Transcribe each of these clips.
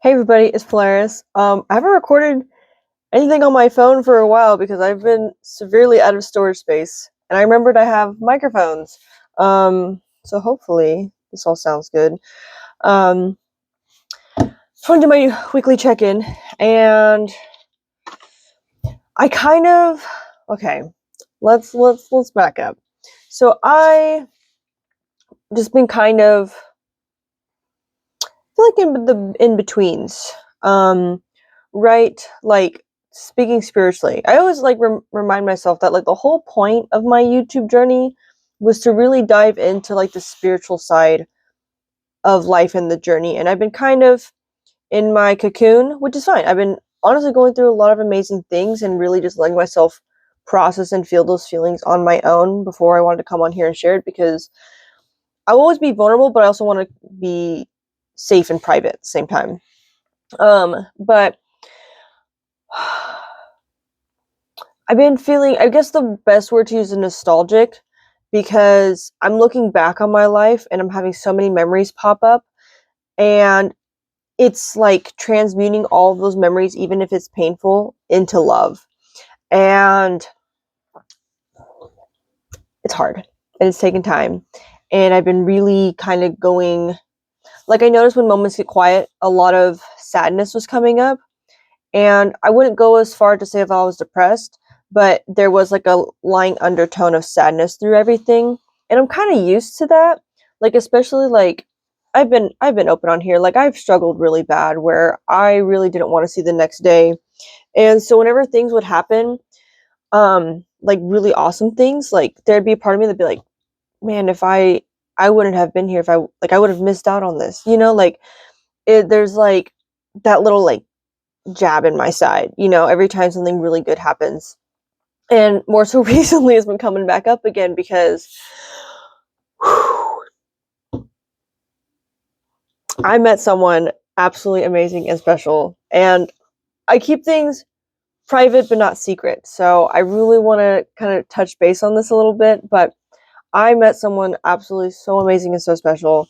Hey everybody, it's Polaris. I haven't recorded anything on my phone for a while because I've been severely out of storage space, and I remembered I have microphones. So hopefully this all sounds good. Um, just want to do my weekly check-in, and I kind of okay. Let's back up. So I just been kind of feel like in the in betweens. Right, like speaking spiritually, I always like remind myself that like the whole point of my YouTube journey was to really dive into like the spiritual side of life and the journey. And I've been kind of in my cocoon, which is fine. I've been honestly going through a lot of amazing things and really just letting myself process and feel those feelings on my own before I wanted to come on here and share it, because I will always be vulnerable, but I also want to be safe and private at the same time. But I've been feeling, I guess the best word to use is nostalgic, because I'm looking back on my life and I'm having so many memories pop up, and it's like transmuting all of those memories, even if it's painful, into love. And it's hard and it's taken time. And I've been really kind of going, like, I noticed when moments get quiet, a lot of sadness was coming up. And I wouldn't go as far to say if I was depressed, but there was like a lying undertone of sadness through everything. And I'm kind of used to that. Like, especially like I've been open on here. Like, I've struggled really bad where I really didn't want to see the next day. And so whenever things would happen, like really awesome things, like there'd be a part of me that'd be like, man, if I wouldn't have been here, if I would have missed out on this. Like there's like that little like jab in my side, every time something really good happens. And more so recently has been coming back up again because I met someone absolutely amazing and special. And I keep things private but not secret. So I really want to kind of touch base on this a little bit. But I met someone absolutely so amazing and so special.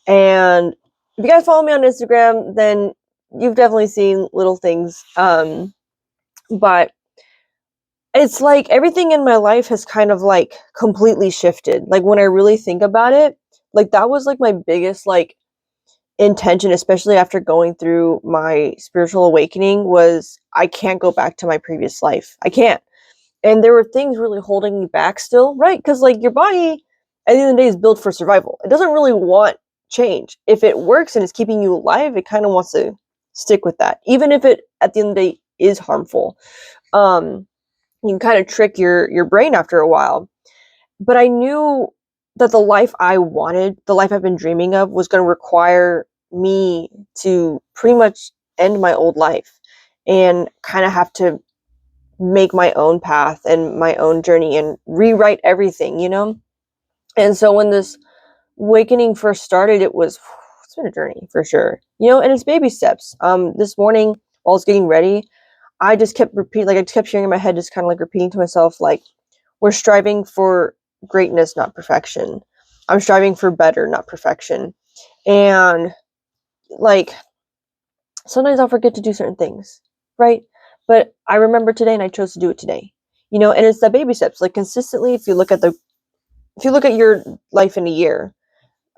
And if you guys follow me on Instagram, then you've definitely seen little things. But it's like everything in my life has kind of like completely shifted. Like, when I really think about it, like that was like my biggest like intention, especially after going through my spiritual awakening, was I can't go back to my previous life. I can't. And there were things really holding me back still, right? Because like your body at the end of the day is built for survival. It doesn't really want change. If it works and it's keeping you alive, it kind of wants to stick with that, even if it at the end of the day is harmful. Um, you can kind of trick your brain after a while. But I knew that the life I wanted, the life I've been dreaming of, was going to require me to pretty much end my old life and kind of have to make my own path and my own journey and rewrite everything. And so when this awakening first started, it's been a journey for sure, and it's baby steps. This morning while I was getting ready, I just kept repeating, like I just kept hearing in my head, just kind of like repeating to myself, like, we're striving for greatness, not perfection. I'm striving for better, not perfection. And like sometimes I'll forget to do certain things, right? But I remember today and I chose to do it today. And it's the baby steps. Like, consistently, if you look at your life in a year,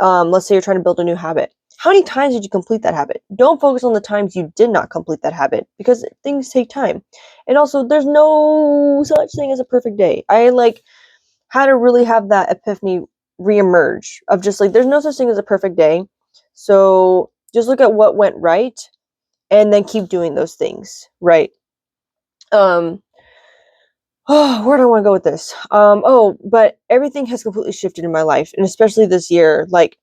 let's say you're trying to build a new habit. How many times did you complete that habit? Don't focus on the times you did not complete that habit, because things take time. And also, there's no such thing as a perfect day. I like had to really have that epiphany reemerge of just like, there's no such thing as a perfect day. So just look at what went right and then keep doing those things, right? Um Oh, where do I want to go with this? But everything has completely shifted in my life, and especially this year. Like,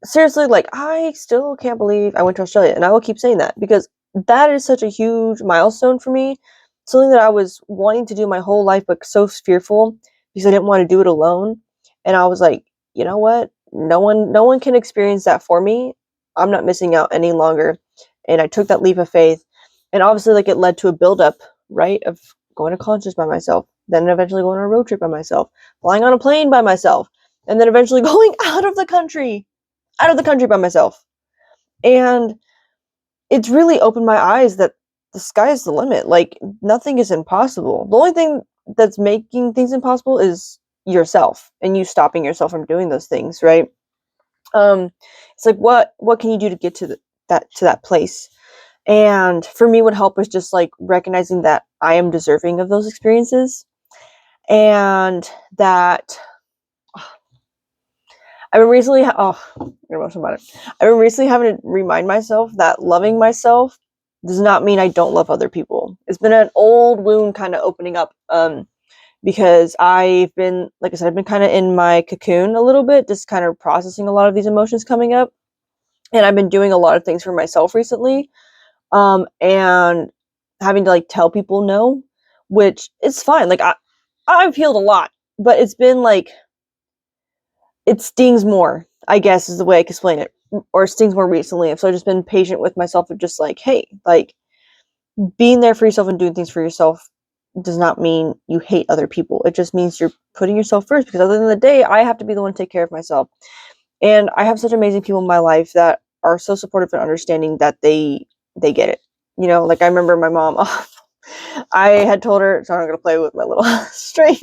seriously, like, I still can't believe I went to Australia, and I will keep saying that because that is such a huge milestone for me. Something that I was wanting to do my whole life, but so fearful because I didn't want to do it alone. And I was like, you know what? No one can experience that for me. I'm not missing out any longer. And I took that leap of faith, and obviously, like, it led to a buildup, right, of going to concerts by myself, then eventually going on a road trip by myself, flying on a plane by myself, and then eventually going out of the country by myself. And it's really opened my eyes that the sky is the limit. Like, nothing is impossible. The only thing that's making things impossible is yourself and you stopping yourself from doing those things, right? It's like, what can you do to get to that place? And for me, what helped was just like recognizing that I am deserving of those experiences, and that I've been recently, I'm emotional about it. I've been recently having to remind myself that loving myself does not mean I don't love other people. It's been an old wound kind of opening up, because I've been, like I said, I've been kind of in my cocoon a little bit, just kind of processing a lot of these emotions coming up. And I've been doing a lot of things for myself recently, and having to like tell people no, which is fine. Like, I've healed a lot, but it's been like, it stings more, I guess is the way I can explain it, or it stings more recently. So I've just been patient with myself of just like, hey, like, being there for yourself and doing things for yourself does not mean you hate other people. It just means you're putting yourself first, because at the end of the day, I have to be the one to take care of myself. And I have such amazing people in my life that are so supportive and understanding that they get it. You know, like I remember my mom, I had told her, so I'm going to play with my little string.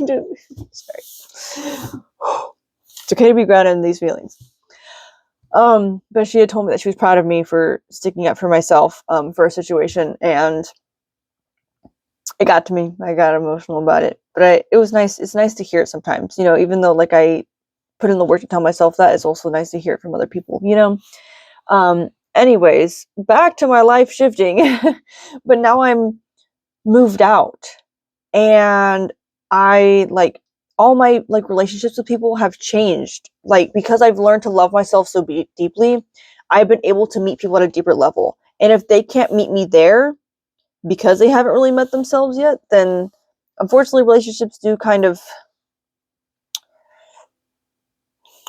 Sorry. It's okay to be grounded in these feelings. But she had told me that she was proud of me for sticking up for myself, for a situation, and it got to me. I got emotional about it, but it was nice. It's nice to hear it sometimes, you know, even though like I put in the work to tell myself that, it's also nice to hear it from other people, you know? Anyways, back to my life shifting, but now I'm moved out, and I like, all my like relationships with people have changed, like, because I've learned to love myself so deeply. I've been able to meet people at a deeper level, and if they can't meet me there because they haven't really met themselves yet, then unfortunately relationships do kind of,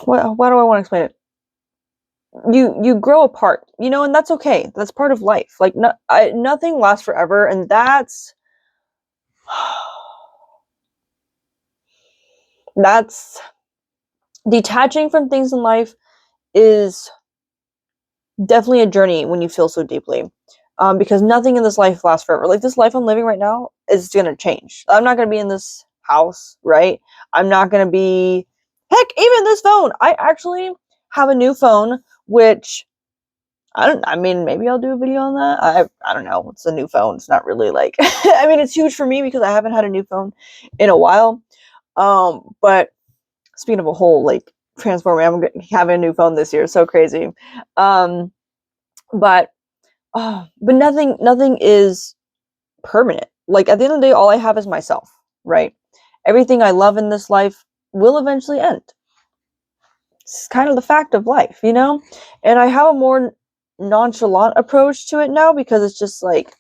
why do I want to explain it, you grow apart, you know, and that's okay. That's part of life. Like, nothing lasts forever, and that's detaching from things in life is definitely a journey when you feel so deeply, because nothing in this life lasts forever. Like, this life I'm living right now is gonna change. I'm not gonna be in this house, right? I'm not gonna be, heck, even this phone. I actually have a new phone, which I mean, maybe I'll do a video on that. I don't know. It's a new phone. It's not really like, I mean, it's huge for me because I haven't had a new phone in a while. But speaking of a whole like transforming, I'm having a new phone this year. So crazy. Um, but nothing is permanent. Like, at the end of the day, all I have is myself, right? Everything I love in this life will eventually end. It's kind of the fact of life, you know? And I have a more nonchalant approach to it now, because it's just like,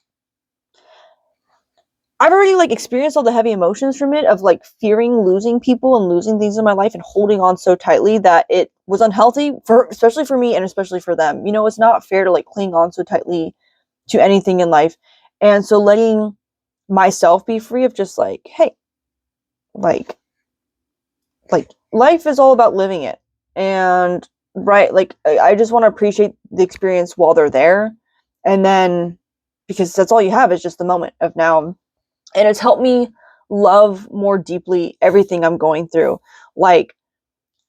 I've already like experienced all the heavy emotions from it, of like fearing losing people and losing things in my life and holding on so tightly that it was unhealthy, for especially for me and especially for them. You know, it's not fair to like cling on so tightly to anything in life. And so letting myself be free of just like, hey, like life is all about living it. And right, like, I just want to appreciate the experience while they're there, and then, because that's all you have is just the moment of now. And it's helped me love more deeply everything I'm going through. Like,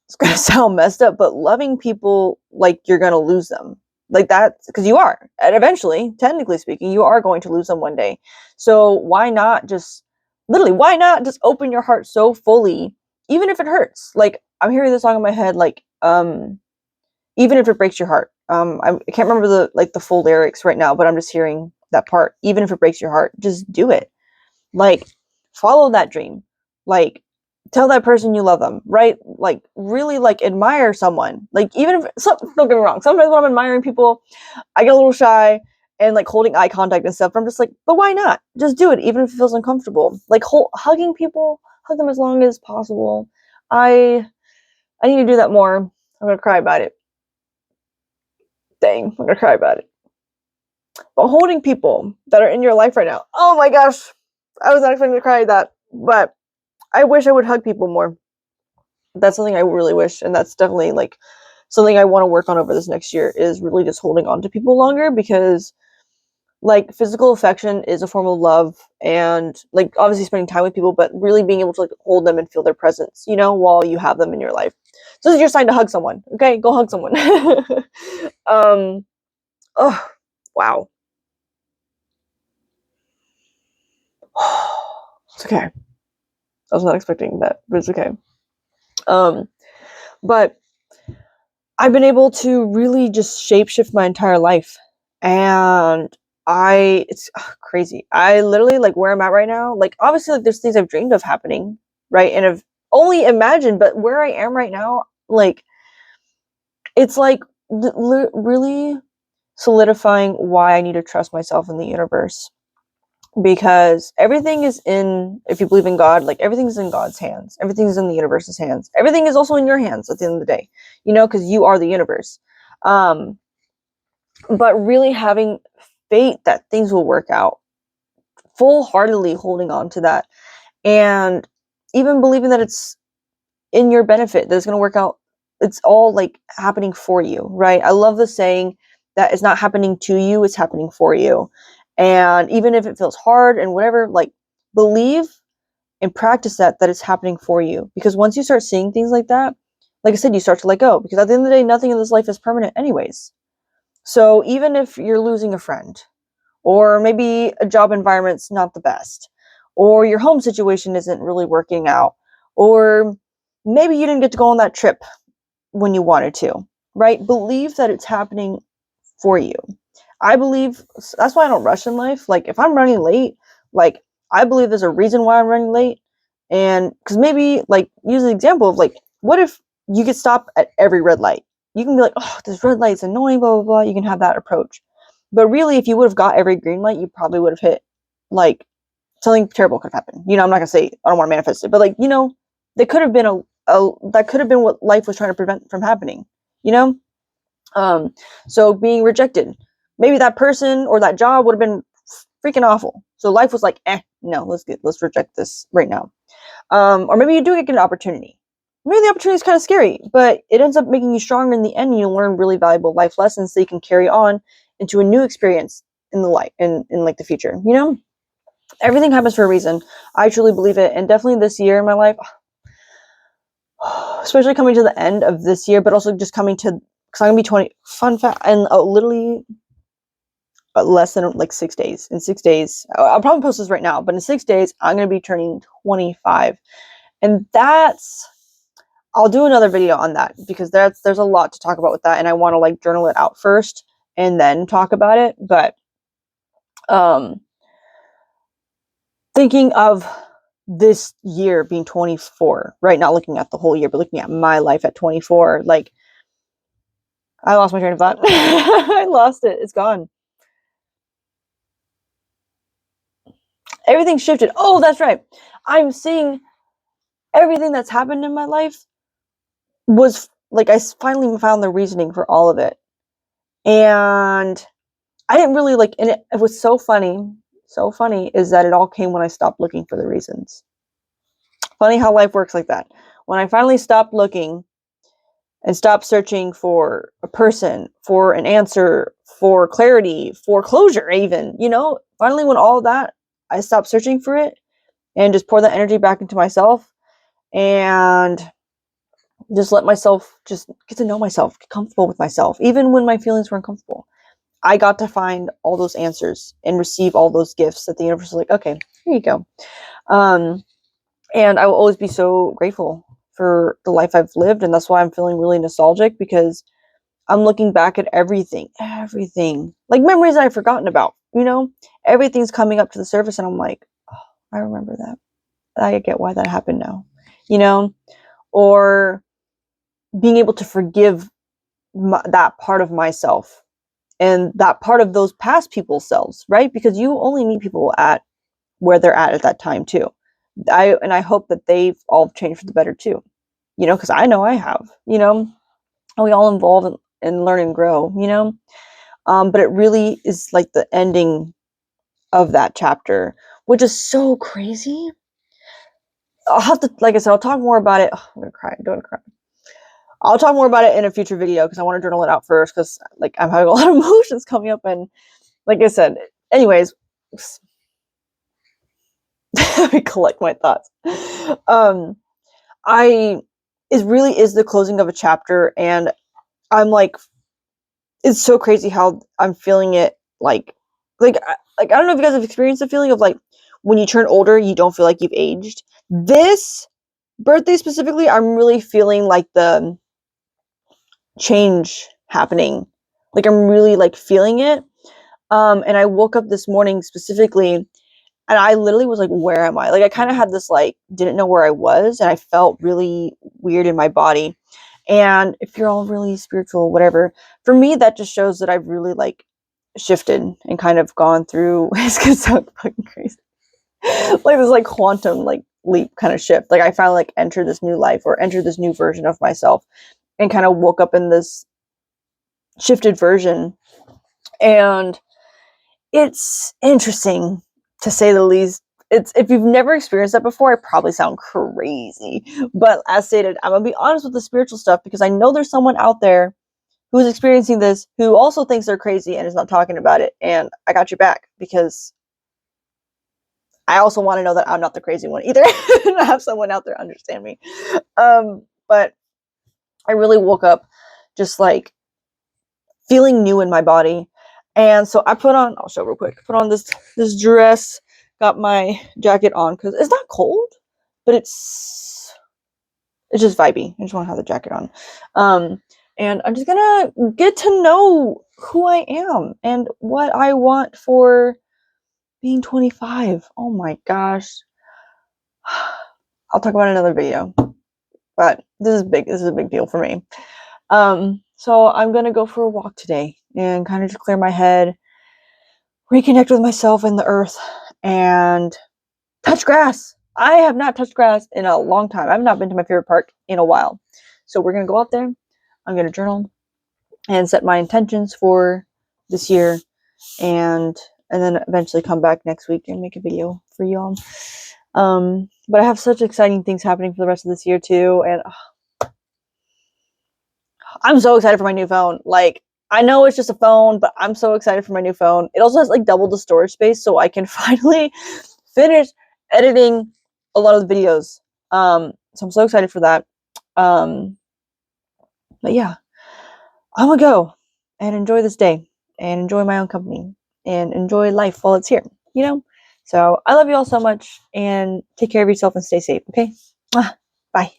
it's gonna sound messed up, but loving people like you're gonna lose them, like that, because you are, and eventually, technically speaking, you are going to lose them one day. So why not just, literally, why not just open your heart so fully, even if it hurts? Like, I'm hearing this song in my head, like, even if it breaks your heart. I can't remember the full lyrics right now, but I'm just hearing that part. Even if it breaks your heart, just do it. Like, follow that dream. Like, tell that person you love them, right? Like, really, like, admire someone. Like, even if, don't get me wrong, sometimes when I'm admiring people, I get a little shy and like holding eye contact and stuff. I'm just like, but why not? Just do it, even if it feels uncomfortable. Like, hugging people, hug them as long as possible. I need to do that more. I'm gonna cry about it. Dang, I'm gonna cry about it. But holding people that are in your life right now. Oh my gosh, I was not expecting to cry at that, but I wish I would hug people more. That's something I really wish, and that's definitely like something I want to work on over this next year, is really just holding on to people longer, because like physical affection is a form of love, and like obviously spending time with people, but really being able to like hold them and feel their presence, you know, while you have them in your life. So this is your sign to hug someone. Okay, go hug someone. Oh, wow. It's okay. I was not expecting that, but it's okay. But I've been able to really just shapeshift my entire life, and it's crazy. I literally like where I'm at right now. Like obviously, like there's things I've dreamed of happening, right, and I've only imagined. But where I am right now, like it's like really solidifying why I need to trust myself in the universe, because everything is in, if you believe in God, like everything's in God's hands, everything's in the universe's hands, everything is also in your hands at the end of the day, you know, because you are the universe. um but really having faith that things will work out, full heartedly holding on to that, and even believing that it's in your benefit, that it's going to work out. It's all like happening for you, right? I love the saying that it's not happening to you, it's happening for you. And even if it feels hard and whatever, like believe and practice that it's happening for you, because once you start seeing things like that, like I said, you start to let go, because at the end of the day, nothing in this life is permanent anyways. So even if you're losing a friend, or maybe a job environment's not the best, or your home situation isn't really working out, or maybe you didn't get to go on that trip when you wanted to, right? Believe that it's happening for you. I believe that's why I don't rush in life. Like if I'm running late, like I believe there's a reason why I'm running late. And because maybe like use an example of like, what if you could stop at every red light? You can be like, oh, this red light's annoying, blah, blah, blah. You can have that approach. But really, if you would have got every green light, you probably would have hit like something terrible could have happened. You know, I'm not gonna say I don't want to manifest it, but like, you know, there could have been a that could have been what life was trying to prevent from happening, you know? So being rejected, maybe that person or that job would have been freaking awful. So life was like, no, let's reject this right now. Or maybe you do get an opportunity. Maybe the opportunity is kind of scary, but it ends up making you stronger in the end. And you learn really valuable life lessons so you can carry on into a new experience in the life in like the future. You know, everything happens for a reason. I truly believe it, and definitely this year in my life, especially coming to the end of this year, but also just coming to, because I'm gonna be 20. Fun fact, and literally less than like 6 days. In 6 days, I'll probably post this right now, but in 6 days, I'm gonna be turning 25, and I'll do another video on that, because there's a lot to talk about with that, and I want to like journal it out first and then talk about it. But thinking of this year being 24, right? Not looking at the whole year, but looking at my life at 24, like I lost my train of thought. I lost it. It's gone. Everything shifted. Oh, that's right. I'm seeing everything that's happened in my life was like I finally found the reasoning for all of it. And I didn't really like, and it was so funny. So funny is that it all came when I stopped looking for the reasons. Funny how life works like that. When I finally stopped looking and stopped searching for a person, for an answer, for clarity, for closure, even, you know, finally, when all of that, I stopped searching for it and just pour that energy back into myself and just let myself just get to know myself, get comfortable with myself, even when my feelings were uncomfortable. I got to find all those answers and receive all those gifts that the universe is like, okay, here you go. And I will always be so grateful for the life I've lived. And that's why I'm feeling really nostalgic, because I'm looking back at everything, like memories that I've forgotten about, you know, everything's coming up to the surface. And I'm like, oh, I remember that. I get why that happened now, you know, or being able to forgive that part of myself and that part of those past people's selves, right? Because you only meet people at where they're at that time too. I hope that they've all changed for the better too, you know, because I know I have, you know, and we all evolve and learn and grow, you know. But it really is like the ending of that chapter, which is so crazy. I'll have to, like I said, I'll talk more about it. Oh, I'm gonna cry. I don't want to cry. I'll talk more about it in a future video, because I want to journal it out first, because like I'm having a lot of emotions coming up, and like I said, anyways, let me collect my thoughts. It really is the closing of a chapter, and I'm like, it's so crazy how I'm feeling it. Like I don't know if you guys have experienced the feeling of like when you turn older, you don't feel like you've aged. This birthday specifically, I'm really feeling like the change happening. Like I'm really like feeling it. And I woke up this morning specifically, and I literally was like, where am I? Like I kind of had this like didn't know where I was, and I felt really weird in my body. And if you're all really spiritual, whatever, for me that just shows that I've really like shifted and kind of gone through it's gonna sound fucking crazy. Like this like quantum like leap kind of shift. Like I finally like entered this new life or entered this new version of myself and kind of woke up in this shifted version. And it's interesting to say the least. It's if you've never experienced that before, I probably sound crazy. But as stated, I'm gonna be honest with the spiritual stuff because I know there's someone out there who's experiencing this who also thinks they're crazy and is not talking about it. And I got your back because I also want to know that I'm not the crazy one either. And I have someone out there understand me. But I really woke up just like feeling new in my body. And so I put on, I'll show real quick, put on this dress, got my jacket on because it's not cold, but it's just vibey. I just want to have the jacket on. And I'm just gonna get to know who I am and what I want for being 25. Oh my gosh. I'll talk about another video, but this is big. This is a big deal for me. So I'm gonna go for a walk today and kind of just clear my head, reconnect with myself and the earth, and touch grass. I have not touched grass in a long time. I've not been to my favorite park in a while. So we're gonna go out there. I'm gonna journal and set my intentions for this year, and then eventually come back next week and make a video for y'all. But I have such exciting things happening for the rest of this year too, and I'm so excited for my new phone. Like, I know it's just a phone, but I'm so excited for my new phone. It also has like double the storage space, so I can finally finish editing a lot of the videos. So I'm so excited for that. But yeah, I'm gonna go and enjoy this day and enjoy my own company and enjoy life while it's here, you know? So I love you all so much and take care of yourself and stay safe, okay? Bye.